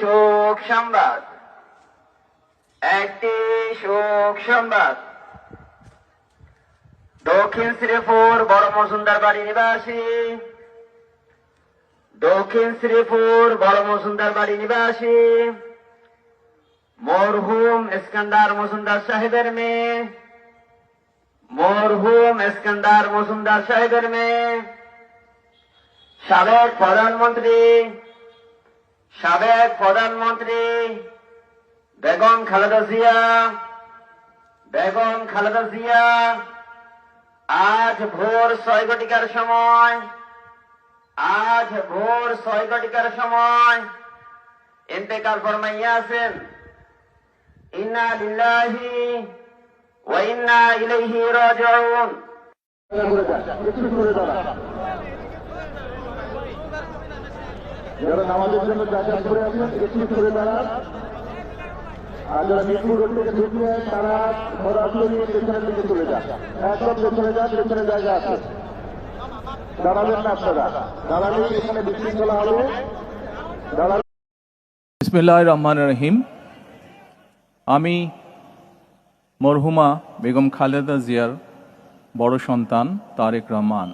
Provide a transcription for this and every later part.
শোক সংবাদ, একটি শোক সংবাদ। দক্ষিণ শ্রীপুর বড় মজুমদার বাড়ি নিবাসী, দক্ষিণ শ্রীপুর বড় মজুমদার বাড়ি নিবাসী মরহুম ইস্কান্দার মজুমদার সাহেবের মেয়ে, মরহুম ইস্কান্দার মজুমদার সাহেবের মেয়ে, সাবেক প্রধানমন্ত্রী বেগম খালেদা জিয়া আজ ভোর 6 ঘটিকার সময় ইন্তেকাল ফরমাইয়াছেন। ইন্না লিল্লাহি ওয়া ইন্না ইলাইহি রাজিউন। যারা নামাজের জন্য যাতায়াত করে আছেন একটু করে দাঁড়ান, আর যারা মিরপুর রোড থেকে ঢুকলে তারা সরাসরি পেছনের দিকে চলে যান, একদম পেছনে যান, পেছনে জায়গা আছে, দাঁড়াবেন না আপনারা, দাঁড়ালেই এখানে বিশৃঙ্খলা হবে। বিসমিল্লাহির রহমানির রহিম। আমি মরহুমা বেগম খালেদা জিয়ার বড় সন্তান তারেক রহমান।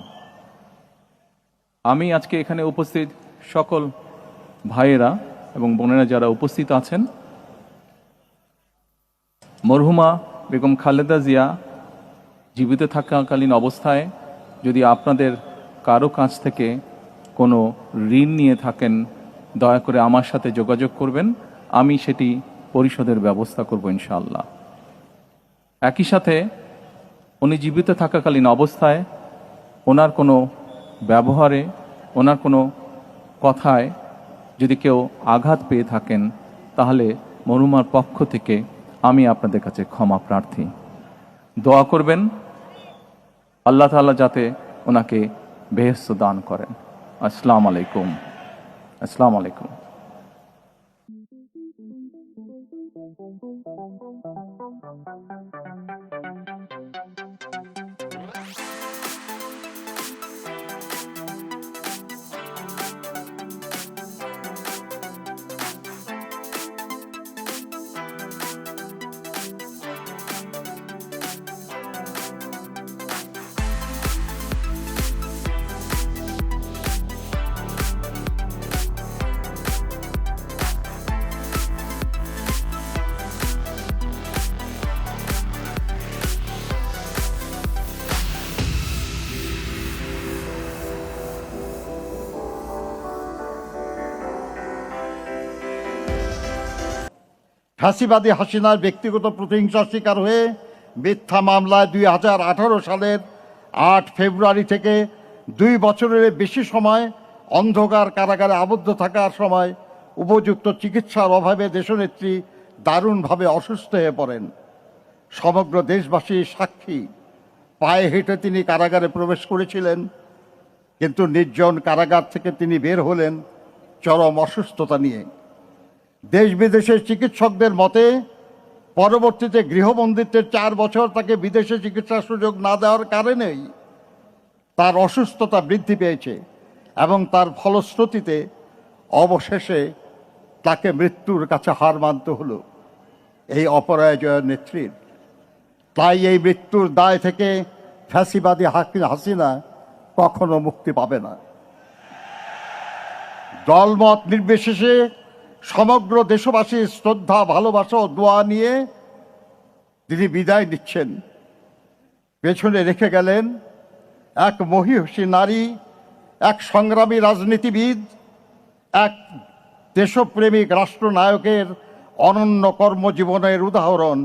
আমি আজকে এখানে উপস্থিত সকল ভাইয়েরা এবং বোনেরা যারা উপস্থিত আছেন, মরহুমা বেগম খালেদা জিয়া জীবিত থাকাকালীন অবস্থায় যদি আপনাদের কারো কাছ থেকে কোনো ঋণ নিয়ে থাকেন, দয়া করে আমার সাথে যোগাযোগ করবেন, আমি সেটি পরিশোধের ব্যবস্থা করব ইনশাআল্লাহ। একই সাথে উনি জীবিত থাকাকালীন অবস্থায় ওনার কোনো ব্যবহারে, ওনার কোনো কথায় যদি কেউ আঘাত পেয়ে থাকেন, তাহলে মরহুমার পক্ষ থেকে আমি আপনাদের কাছে ক্ষমা প্রার্থী। দোয়া করবেন আল্লাহ তাআলা যাতে ওনাকে বেহেশত দান করেন। আসসালামু আলাইকুম। আসসালামু আলাইকুম। ফাঁসিবাদী হাসিনার ব্যক্তিগত প্রতিহিংসার শিকার হয়ে মিথ্যা মামলায় 2018 সালের 8 ফেব্রুয়ারি থেকে 2 বছরের বেশি সময় অন্ধকার কারাগারে আবদ্ধ থাকার সময় উপযুক্ত চিকিৎসার অভাবে দেশনেত্রী দারুণভাবে অসুস্থ হয়ে পড়েন। সমগ্র দেশবাসী সাক্ষী, পায়ে হেঁটে তিনি কারাগারে প্রবেশ করেছিলেন, কিন্তু নির্জন কারাগার থেকে তিনি বের হলেন চরম অসুস্থতা নিয়ে। দেশ বিদেশের চিকিৎসকদের মতে পরবর্তীতে গৃহবন্দিত্বের 4 বছর তাকে বিদেশে চিকিৎসার সুযোগ না দেওয়ার কারণেই তার অসুস্থতা বৃদ্ধি পেয়েছে এবং তার ফলশ্রুতিতে অবশেষে তাকে মৃত্যুর কাছে হার মানতে হলো এই অপরাজয় নেত্রীর। তাই এই মৃত্যুর দায় থেকে ফ্যাসিবাদী হাসিনা কখনো মুক্তি পাবে না। দলমত নির্বিশেষে সমগ্র দেশবাসীর শ্রদ্ধা, ভালোবাসা ও দোয়া নিয়ে তিনি বিদায় নিচ্ছেন। পেছনে রেখে গেলেন এক মহিষী নারী, এক সংগ্রামী রাজনীতিবিদ, এক দেশপ্রেমিক রাষ্ট্রনায়কের অনন্য কর্মজীবনের উদাহরণ